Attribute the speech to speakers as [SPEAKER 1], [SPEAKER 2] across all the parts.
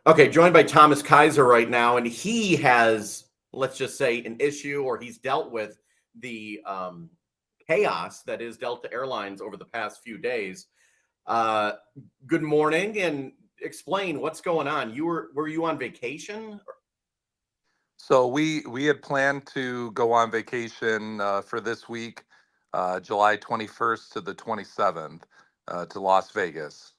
[SPEAKER 1] Okay, joined by Thomas Kaiser right now, and he has, let's just say, an issue, or he's dealt with the chaos that is Delta Airlines over the past few days. Uh, Good morning, and explain what's going on. Were you on vacation?
[SPEAKER 2] So we had planned to go on vacation for this week, July 21st to the 27th, to Las Vegas.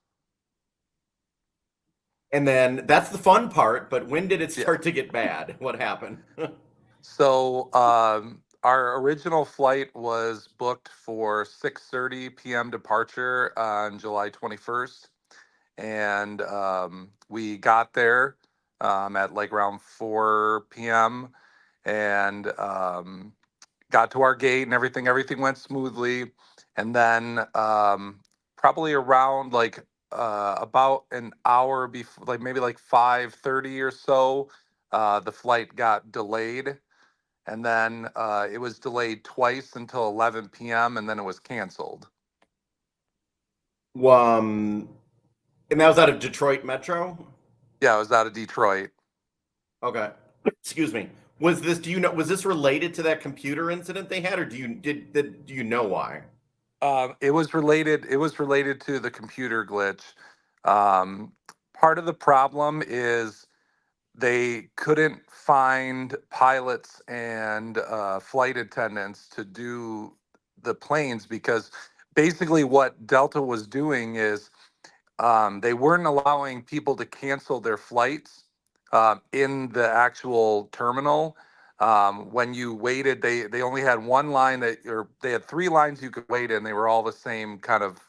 [SPEAKER 1] And then that's the fun part, but when did it
[SPEAKER 2] Yeah.
[SPEAKER 1] start to get bad? What happened?
[SPEAKER 2] So our original flight was booked for 6:30 p.m. departure on July 21st, and we got there at like around 4 p.m. and got to our gate and everything went smoothly. And then probably around like about an hour before, like maybe like 5:30 or so, the flight got delayed. And then it was delayed twice until 11 p.m. and then it was canceled.
[SPEAKER 1] um, and that was out of Detroit Metro.
[SPEAKER 2] Yeah, it was out of Detroit.
[SPEAKER 1] Okay. Excuse me. Do you know, was this related to that computer incident they had, or do you know why?
[SPEAKER 2] It was related. It was related to the computer glitch. Um, Part of the problem is they couldn't find pilots and flight attendants to do the planes because basically what Delta was doing is they weren't allowing people to cancel their flights in the actual terminal. When you waited, they only had one line or they had three lines you could wait in. They were all the same kind of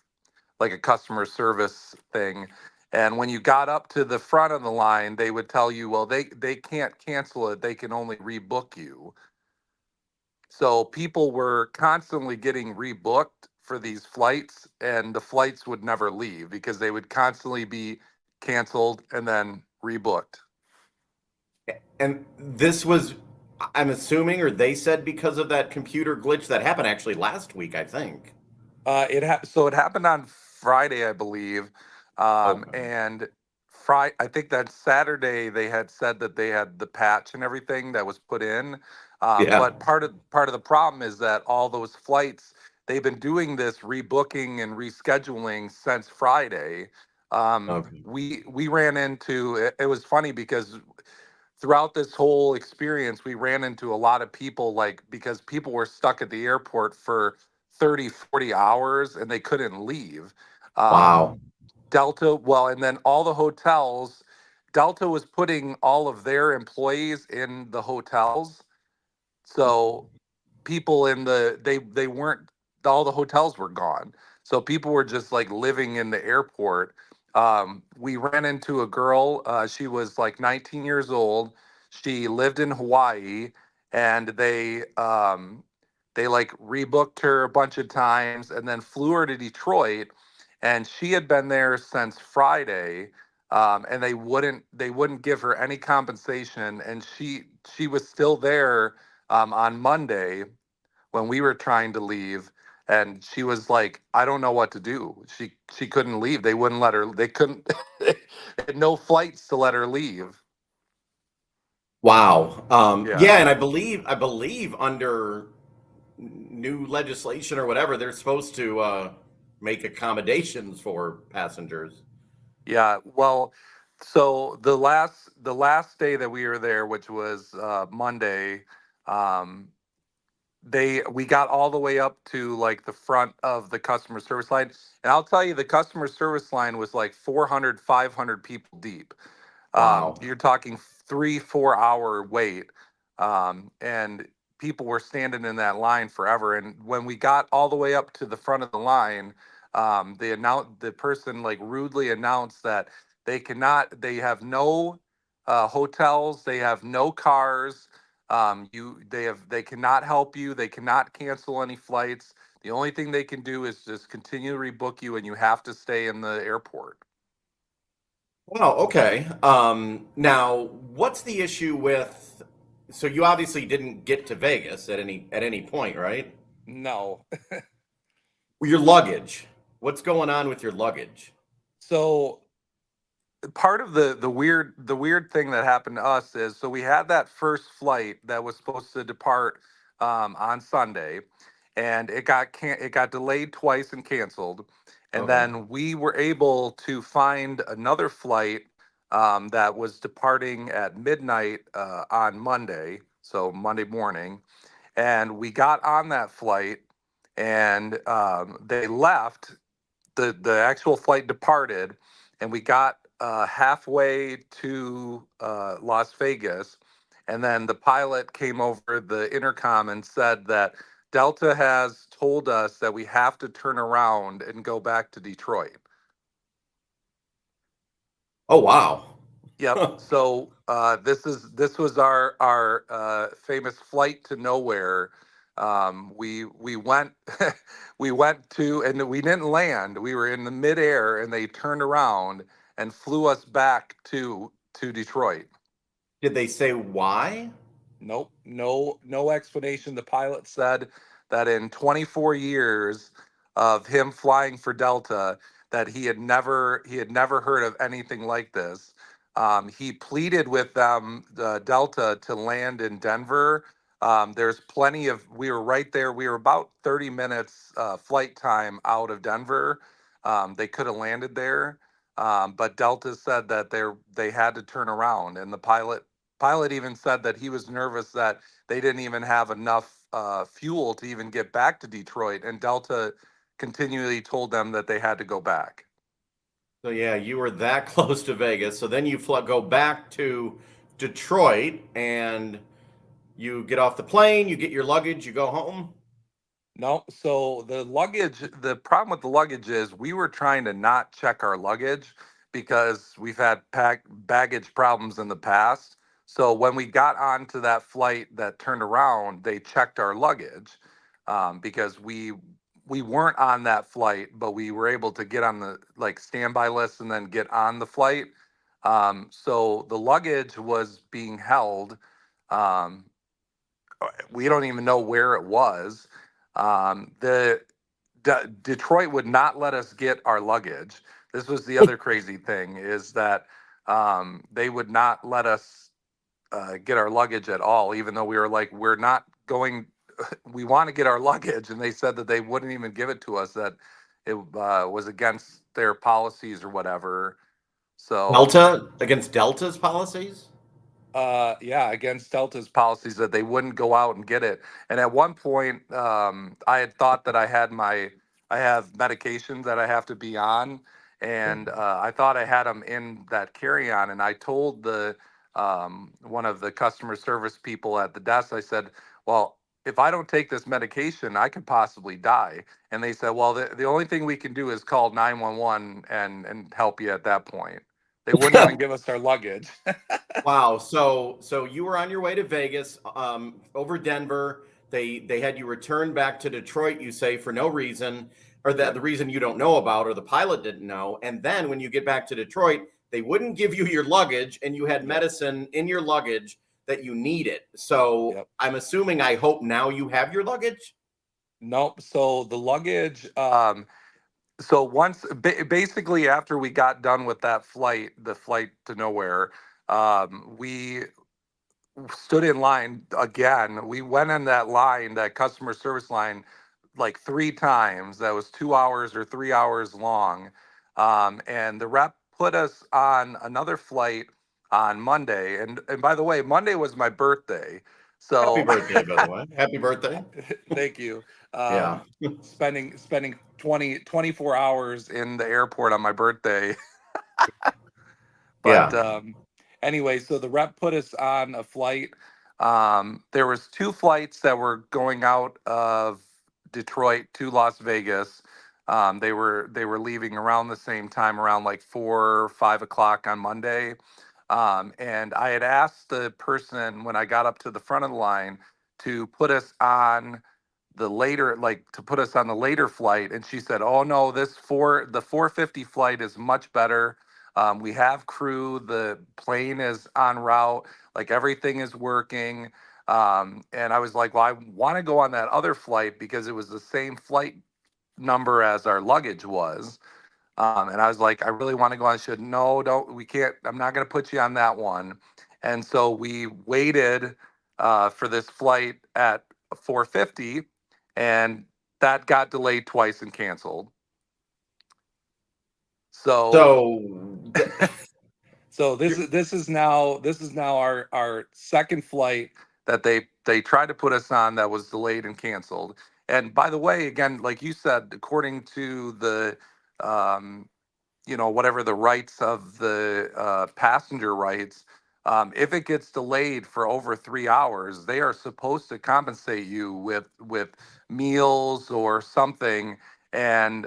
[SPEAKER 2] like a customer service thing. And when you got up to the front of the line, they would tell you, well, they can't cancel it. They can only rebook you. So people were constantly getting rebooked for these flights, and the flights would never leave because they would constantly be canceled and then rebooked.
[SPEAKER 1] And this was, I'm assuming, or they said, because of that computer glitch that happened actually last week, I think.
[SPEAKER 2] So it happened on Friday, I believe,
[SPEAKER 1] Okay.
[SPEAKER 2] and Friday. I think that Saturday they had said that they had the patch and everything that was put in.
[SPEAKER 1] Yeah.
[SPEAKER 2] But part of the problem is that all those flights they've been doing this rebooking and rescheduling since Friday.
[SPEAKER 1] Okay.
[SPEAKER 2] We ran into it was funny because throughout this whole experience, we ran into a lot of people like because people were stuck at the airport for 30, 40 hours and they couldn't leave. Um,
[SPEAKER 1] Wow.
[SPEAKER 2] Delta, well, and then all the hotels, Delta was putting all of their employees in the hotels. So people in they weren't all the hotels were gone. So people were just like living in the airport. We ran into a girl. She was like 19 years old. She lived in Hawaii, and they like rebooked her a bunch of times, and then flew her to Detroit. And she had been there since Friday, and they wouldn't give her any compensation, and she was still there on Monday when we were trying to leave, and she was like, I don't know what to do. She couldn't leave. They wouldn't let her. They couldn't. They had no flights to let her leave.
[SPEAKER 1] Wow.
[SPEAKER 2] Yeah.
[SPEAKER 1] Yeah, and I believe under new legislation or whatever, they're supposed to make accommodations for passengers.
[SPEAKER 2] Yeah. Well, so the last day that we were there, which was Monday, um, we got all the way up to like the front of the customer service line, and I'll tell you, the customer service line was like 400, 500 people deep.
[SPEAKER 1] Wow.
[SPEAKER 2] You're talking 3 4 hour wait, and people were standing in that line forever. And when we got all the way up to the front of the line, the person like rudely announced that they have no hotels, they have no cars. They cannot help you. They cannot cancel any flights. The only thing they can do is just continue to rebook you, and you have to stay in the airport.
[SPEAKER 1] Wow, okay. Now, what's the issue with, so you obviously didn't get to Vegas at any point, right?
[SPEAKER 2] No.
[SPEAKER 1] Your luggage. What's going on with your luggage?
[SPEAKER 2] So part of the weird thing that happened to us is, so we had that first flight that was supposed to depart on Sunday, and it got delayed twice and canceled, and
[SPEAKER 1] Okay.
[SPEAKER 2] then we were able to find another flight that was departing at midnight on Monday, so Monday morning, and we got on that flight, and they left. The actual flight departed, and we got halfway to Las Vegas, and then the pilot came over the intercom and said that Delta has told us that we have to turn around and go back to Detroit.
[SPEAKER 1] Oh wow.
[SPEAKER 2] Yep. So this was our famous flight to nowhere. We went we went to, and we didn't land. We were in the midair, and they turned around and flew us back to Detroit.
[SPEAKER 1] Did they say why?
[SPEAKER 2] Nope, no explanation. The pilot said that in 24 years of him flying for Delta, that he had never heard of anything like this. He pleaded with them, Delta, to land in Denver. There's plenty of. We were right there. We were about 30 minutes flight time out of Denver. They could have landed there, but Delta said that they had to turn around, and the pilot even said that he was nervous that they didn't even have enough fuel to even get back to Detroit, and Delta continually told them that they had to go back.
[SPEAKER 1] So yeah, you were that close to Vegas. So then you go back to Detroit and you get off the plane, you get your luggage, you go home.
[SPEAKER 2] No, so the problem with the luggage is we were trying to not check our luggage because we've had baggage problems in the past. So when we got onto that flight that turned around, they checked our luggage because we weren't on that flight, but we were able to get on the like standby list and then get on the flight. So the luggage was being held. Um, we don't even know where it was. The Detroit would not let us get our luggage. This was the other crazy thing, is that they would not let us get our luggage at all, even though we were like, we're not going. We want to get our luggage, and they said that they wouldn't even give it to us. That it was against their policies or whatever. So
[SPEAKER 1] Delta against Delta's policies?
[SPEAKER 2] yeah, against Delta's policies, that they wouldn't go out and get it. And at one point, I had thought that I have medications that I have to be on, and I thought I had them in that carry-on. And I told the one of the customer service people at the desk, I said, well, if I don't take this medication, I could possibly die. And they said, well, the only thing we can do is call 911 and help you at that point. They wouldn't even give us our luggage.
[SPEAKER 1] Wow. So you were on your way to Vegas, over Denver. They had you return back to Detroit, you say, for no reason, or that
[SPEAKER 2] Yep.
[SPEAKER 1] the reason you don't know about, or the pilot didn't know. And then when you get back to Detroit, they wouldn't give you your luggage, and you had
[SPEAKER 2] Yep.
[SPEAKER 1] medicine in your luggage that you needed. So
[SPEAKER 2] Yep.
[SPEAKER 1] I'm assuming, I hope now you have your luggage.
[SPEAKER 2] Nope. So the luggage, so basically after we got done with that flight, the flight to nowhere, we stood in line again. We went in that line, that customer service line, like three times. That was 2 hours or 3 hours long. And the rep put us on another flight on Monday. And by the way, Monday was my birthday.
[SPEAKER 1] Happy
[SPEAKER 2] So
[SPEAKER 1] birthday, by the way. Happy birthday.
[SPEAKER 2] thank you.
[SPEAKER 1] Yeah.
[SPEAKER 2] Spending 24 hours in the airport on my birthday. But
[SPEAKER 1] Yeah.
[SPEAKER 2] anyway, so the rep put us on a flight. There was two flights that were going out of Detroit to Las Vegas. They were leaving around the same time, around like 4 or 5 o'clock on Monday. And I had asked the person when I got up to the front of the line to put us on to put us on the later flight, and she said, "Oh no, the 4:50 flight is much better. We have crew. The plane is en route. Like everything is working." And I was like, "Well, I want to go on that other flight because it was the same flight number as our luggage was." And I was like, I really want to go on. She said, no, don't, we can't, I'm not going to put you on that one. And so we waited for this flight at 4:50, and that got delayed twice and canceled. So
[SPEAKER 1] So
[SPEAKER 2] so
[SPEAKER 1] you're,
[SPEAKER 2] this is now our second flight that they tried to put us on that was delayed and canceled. And by the way, again, like you said, according to the um, whatever the rights of the passenger rights, if it gets delayed for over 3 hours, they are supposed to compensate you with meals or something. And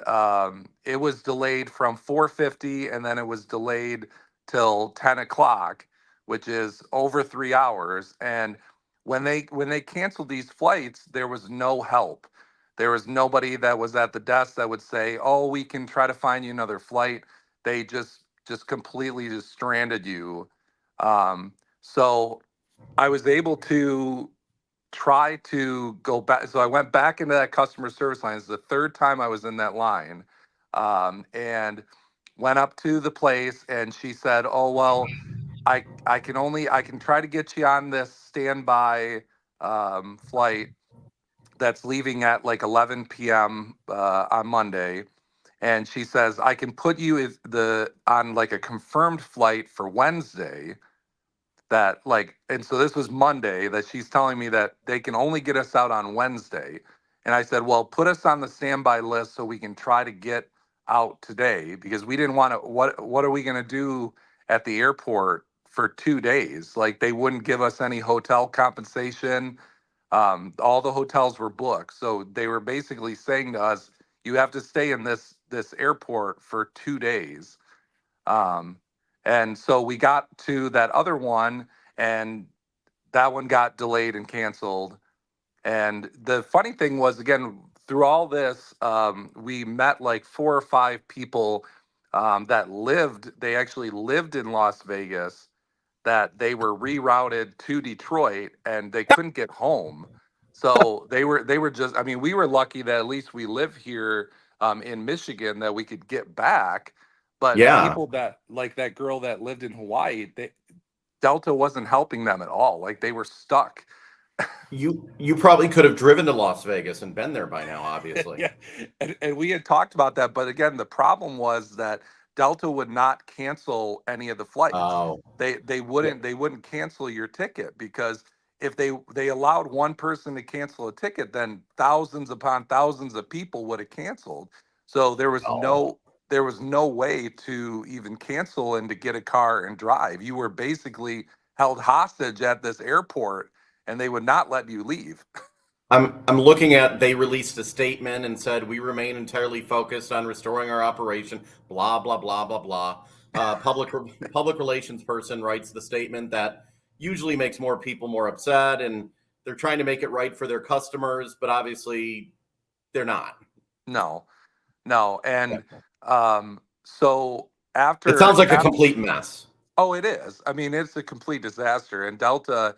[SPEAKER 2] it was delayed from 4:50, and then it was delayed till 10 o'clock, which is over 3 hours. And when they canceled these flights, there was no help. There was nobody that was at the desk that would say, "Oh, we can try to find you another flight." They just completely just stranded you. So I was able to try to go back. So I went back into that customer service line. It's the third time I was in that line, and went up to the place, and she said, "Oh well, I can try to get you on this standby flight that's leaving at like 11 p.m. On Monday." And she says, I can put you on like a confirmed flight for Wednesday. That like, and so this was Monday that she's telling me that they can only get us out on Wednesday. And I said, well, put us on the standby list so we can try to get out today, because we didn't want to. What are we going to do at the airport for 2 days? Like, they wouldn't give us any hotel compensation. All the hotels were booked, so they were basically saying to us, "You have to stay in this airport for 2 days." Um, and so we got to that other one, and that one got delayed and canceled. And the funny thing was, again, through all this, we met like 4 or 5 people that lived. They actually lived in Las Vegas, that they were rerouted to Detroit and they couldn't get home. So they were just, I mean, we were lucky that at least we live here in Michigan, that we could get back. But
[SPEAKER 1] yeah,
[SPEAKER 2] people that, like that girl that lived in Hawaii, Delta wasn't helping them at all. Like, they were stuck.
[SPEAKER 1] you probably could have driven to Las Vegas and been there by now, obviously.
[SPEAKER 2] Yeah, and we had talked about that, but again, the problem was that Delta would not cancel any of the flights.
[SPEAKER 1] Oh,
[SPEAKER 2] They wouldn't cancel your ticket, because if they allowed one person to cancel a ticket, then thousands upon thousands of people would have canceled. So
[SPEAKER 1] oh.
[SPEAKER 2] there was no way to even cancel and to get a car and drive. You were basically held hostage at this airport, and they would not let you leave.
[SPEAKER 1] I'm looking at, they released a statement and said we remain entirely focused on restoring our operation. Blah blah blah blah blah. Public relations person writes the statement that usually makes more people more upset, and they're trying to make it right for their customers, but obviously they're not.
[SPEAKER 2] No. No, and
[SPEAKER 1] Yeah.
[SPEAKER 2] so
[SPEAKER 1] It sounds like a
[SPEAKER 2] after
[SPEAKER 1] complete mess.
[SPEAKER 2] oh, it is. I mean, it's a complete disaster. And Delta,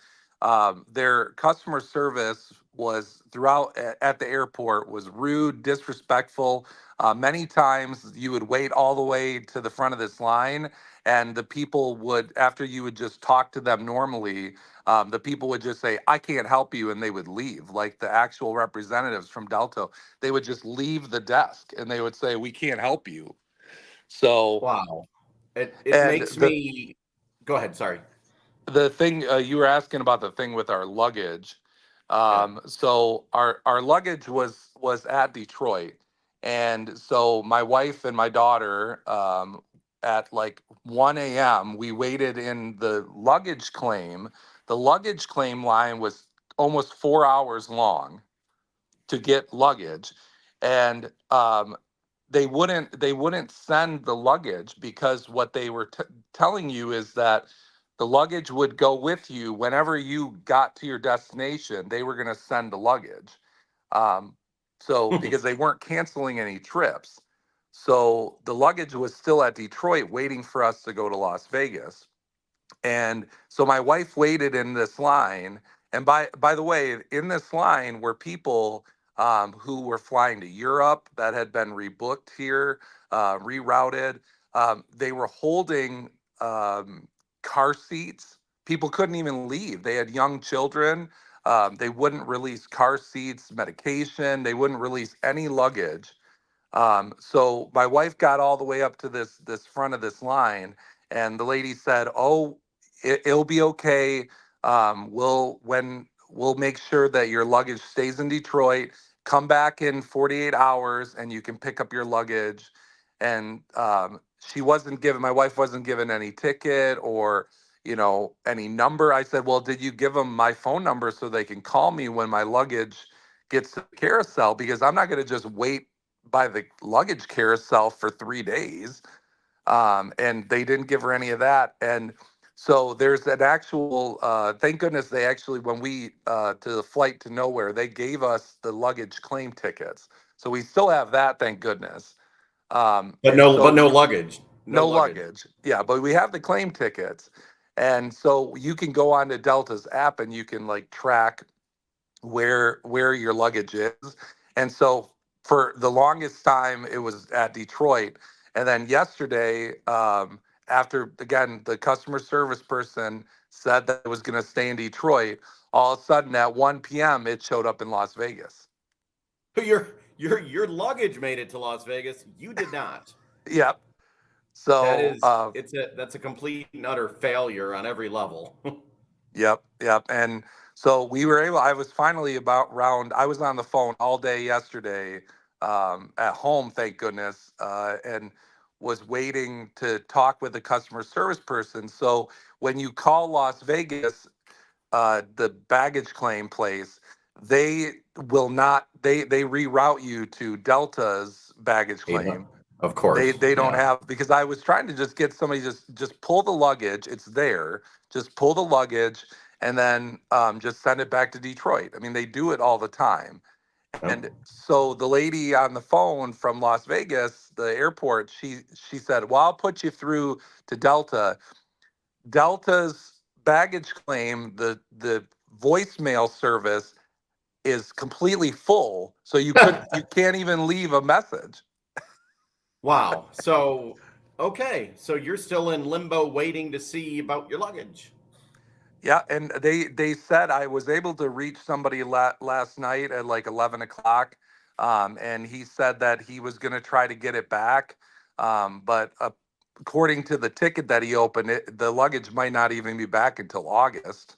[SPEAKER 2] their customer service was throughout at the airport was rude, disrespectful. Many times you would wait all the way to the front of this line, and the people would, after you would just talk to them normally, the people would just say, "I can't help you," and they would leave. Like, the actual representatives from Delta, they would just leave the desk and they would say, "We can't help you." So,
[SPEAKER 1] Wow. It
[SPEAKER 2] and
[SPEAKER 1] makes me go ahead. Sorry.
[SPEAKER 2] the thing, you were asking about the thing with our luggage.
[SPEAKER 1] Yeah.
[SPEAKER 2] So our luggage was at Detroit, and so my wife and my daughter, at like 1 a.m. we waited in the luggage claim. The luggage claim line was almost 4 hours long to get luggage, and they wouldn't send the luggage, because what they were telling you is that the luggage would go with you whenever you got to your destination. They were going to send the luggage, um, so because they weren't canceling any trips. So the luggage was still at Detroit waiting for us to go to Las Vegas. And so my wife waited in this line. And by the way, in this line were people who were flying to Europe that had been rebooked here, rerouted. They were holding car seats. People couldn't even leave. They had young children. They wouldn't release car seats, medication. They wouldn't release any luggage. So my wife got all the way up to this front of this line, and the lady said, "Oh, it'll be okay. We'll make sure that your luggage stays in Detroit. Come back in 48 hours, and you can pick up your luggage." And she wasn't given. My wife wasn't given any ticket or any number. I said, "Well, did you give them my phone number so they can call me when my luggage gets to the carousel? Because I'm not going to just wait by the luggage carousel for 3 days." And they didn't give her any of that. And so there's an actual, thank goodness they actually, when we, to the flight to nowhere, they gave us the luggage claim tickets. So we still have that, thank goodness.
[SPEAKER 1] But
[SPEAKER 2] And
[SPEAKER 1] no
[SPEAKER 2] so
[SPEAKER 1] luggage. No
[SPEAKER 2] no
[SPEAKER 1] luggage.
[SPEAKER 2] luggage. Yeah, but we have the claim tickets. And so you can go on to Delta's app and you can like track where your luggage is. And so for the longest time it was at Detroit. And then yesterday, after again the customer service person said that it was going to stay in Detroit, all of a sudden at 1 p.m. it showed up in Las Vegas.
[SPEAKER 1] Your luggage made it to Las Vegas. You did not.
[SPEAKER 2] Yep. So
[SPEAKER 1] That's a complete and utter failure on every level.
[SPEAKER 2] yep. And so we were able, I was finally about round, I was on the phone all day yesterday, at home, thank goodness, and was waiting to talk with the customer service person. So when you call Las Vegas, the baggage claim place, they will not, they reroute you to Delta's baggage
[SPEAKER 1] Ada,
[SPEAKER 2] claim.
[SPEAKER 1] of
[SPEAKER 2] They
[SPEAKER 1] course.
[SPEAKER 2] don't
[SPEAKER 1] Yeah.
[SPEAKER 2] have, because I was trying to just get somebody just pull the luggage. It's there. Just pull the luggage and then just send it back to Detroit. I mean, they do it all the time.
[SPEAKER 1] Yep.
[SPEAKER 2] And so the lady on the phone from Las Vegas, the airport, she said, "Well, I'll put you through to Delta. Delta's baggage claim, the voicemail service is completely full, so you can't even leave a message."
[SPEAKER 1] Wow. So, okay. So you're still in limbo waiting to see about your luggage.
[SPEAKER 2] Yeah, and they said I was able to reach somebody last night at like 11 o'clock, and he said that he was going to try to get it back, but according to the ticket that he opened, the luggage might not even be back until August.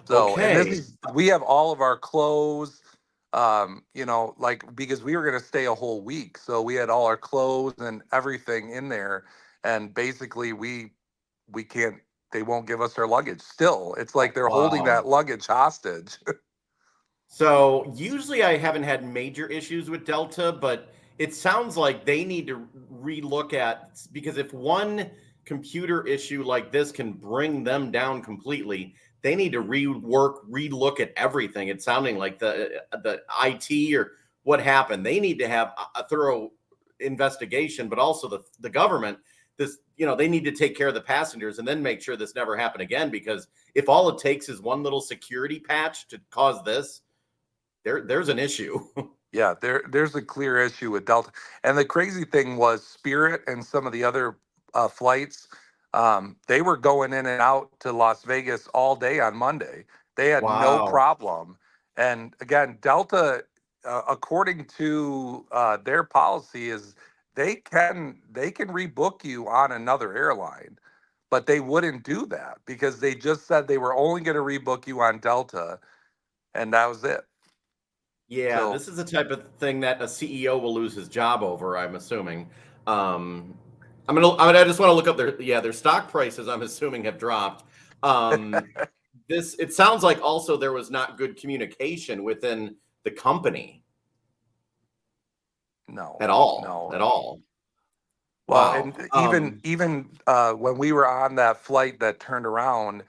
[SPEAKER 2] So, and this
[SPEAKER 1] Okay.
[SPEAKER 2] is we have all of our clothes, like because we were going to stay a whole week, so we had all our clothes and everything in there, and basically we can't, they won't give us our luggage still. It's like they're holding
[SPEAKER 1] Wow.
[SPEAKER 2] that luggage hostage.
[SPEAKER 1] So usually I haven't had major issues with Delta, but it sounds like they need to relook at, because if one computer issue like this can bring them down completely, they need to relook at everything. It's sounding like the IT or what happened. They need to have a thorough investigation, but also the government. This, they need to take care of the passengers and then make sure this never happen again. Because if all it takes is one little security patch to cause this, there's an issue.
[SPEAKER 2] Yeah, there's a clear issue with Delta. And the crazy thing was Spirit and some of the other flights, they were going in and out to Las Vegas all day on Monday. They had no
[SPEAKER 1] Wow.
[SPEAKER 2] problem. And again, Delta, according to their policy, is they can rebook you on another airline, but they wouldn't do that because they just said they were only going to rebook you on Delta, and that was it.
[SPEAKER 1] Yeah,
[SPEAKER 2] So
[SPEAKER 1] this is the type of thing that a CEO will lose his job over, I'm assuming. Um, I just want to look up their stock prices, I'm assuming, have dropped. Um, it sounds like also there was not good communication within the company
[SPEAKER 2] no,
[SPEAKER 1] at all,
[SPEAKER 2] no.
[SPEAKER 1] at all.
[SPEAKER 2] Well,
[SPEAKER 1] Wow.
[SPEAKER 2] and even when we were on that flight that turned around,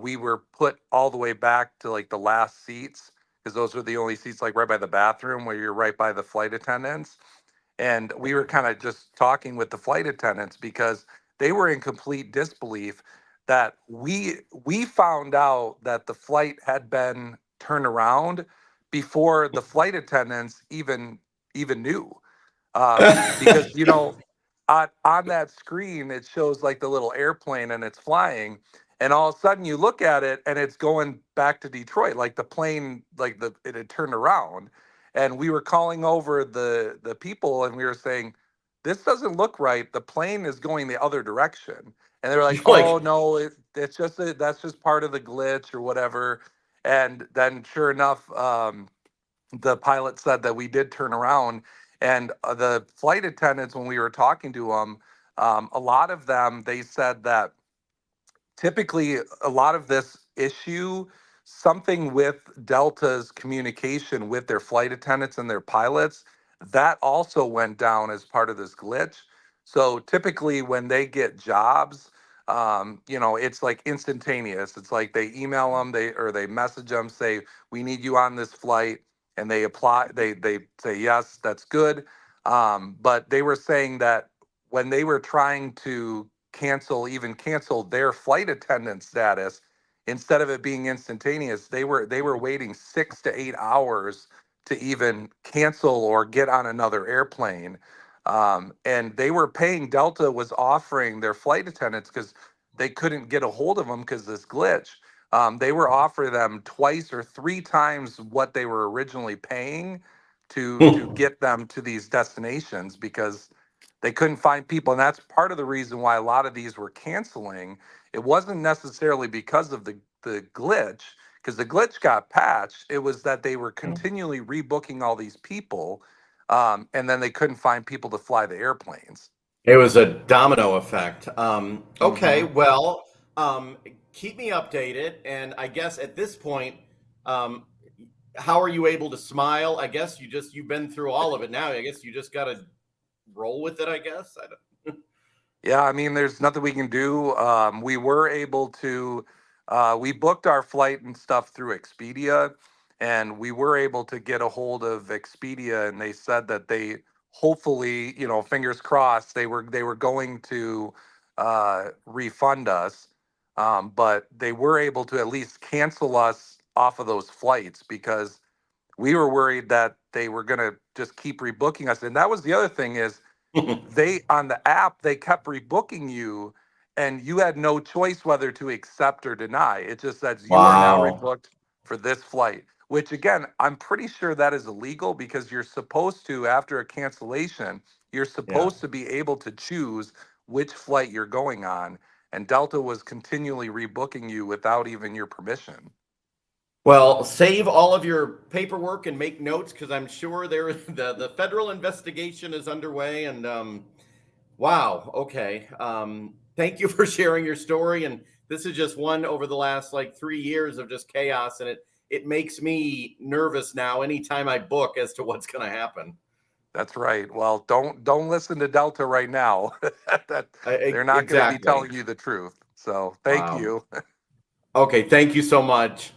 [SPEAKER 2] we were put all the way back to like the last seats because those were the only seats like right by the bathroom where you're right by the flight attendants. And we were kind of just talking with the flight attendants because they were in complete disbelief that we found out that the flight had been turned around before the flight attendants even knew. Because on that screen it shows like the little airplane and it's flying, and all of a sudden you look at it and it's going back to Detroit, like the plane, like it had turned around. And we were calling over the people and we were saying, this doesn't look right, the plane is going the other direction. And they were like,
[SPEAKER 1] You're
[SPEAKER 2] oh
[SPEAKER 1] like,
[SPEAKER 2] no, it's just that's just part of the glitch or whatever. And then sure enough, the pilot said that we did turn around. And the flight attendants, when we were talking to them, a lot of them, they said that typically a lot of this issue, something with Delta's communication with their flight attendants and their pilots, that also went down as part of this glitch. So typically when they get jobs, it's like instantaneous. It's like they email them, they message them, say we need you on this flight, and they apply. They say yes, that's good. But they were saying that when they were trying to cancel their flight attendant status, instead of it being instantaneous, they were waiting 6 to 8 hours to even cancel or get on another airplane. And they were paying, Delta was offering their flight attendants, because they couldn't get a hold of them because this glitch. They were offering them twice or three times what they were originally paying to get them to these destinations, because they couldn't find people. And that's part of the reason why a lot of these were canceling. It wasn't necessarily because of the glitch, because the glitch got patched. It was that they were continually rebooking all these people, and then they couldn't find people to fly the airplanes.
[SPEAKER 1] it was a domino effect. Okay,
[SPEAKER 2] Hmm.
[SPEAKER 1] well, keep me updated. And I guess at this point, um, how are you able to smile? I guess you've been through all of it now. I guess you just got to roll with it, I guess. I don't,
[SPEAKER 2] Yeah, I mean, there's nothing we can do. We were able to, we booked our flight and stuff through Expedia, and we were able to get a hold of Expedia, and they said that they hopefully, fingers crossed, they were going to refund us, but they were able to at least cancel us off of those flights, because we were worried that they were going to just keep rebooking us. And that was the other thing is, they on the app, they kept rebooking you, and you had no choice whether to accept or deny. It just says you are now
[SPEAKER 1] wow.
[SPEAKER 2] rebooked for this flight, which again, I'm pretty sure that is illegal, because you're supposed to, after a cancellation, you're
[SPEAKER 1] Yeah.
[SPEAKER 2] supposed to be able to choose which flight you're going on. And Delta was continually rebooking you without even your permission.
[SPEAKER 1] Well, save all of your paperwork and make notes because I'm sure the federal investigation is underway. And wow, okay. Thank you for sharing your story. And this is just one over the last like 3 years of just chaos, and it makes me nervous now anytime I book as to what's going to happen.
[SPEAKER 2] That's right. Well, don't listen to Delta right now. That they're not going to be
[SPEAKER 1] Exactly.
[SPEAKER 2] telling you the truth. So, thank
[SPEAKER 1] Wow.
[SPEAKER 2] you.
[SPEAKER 1] Okay, thank you so much.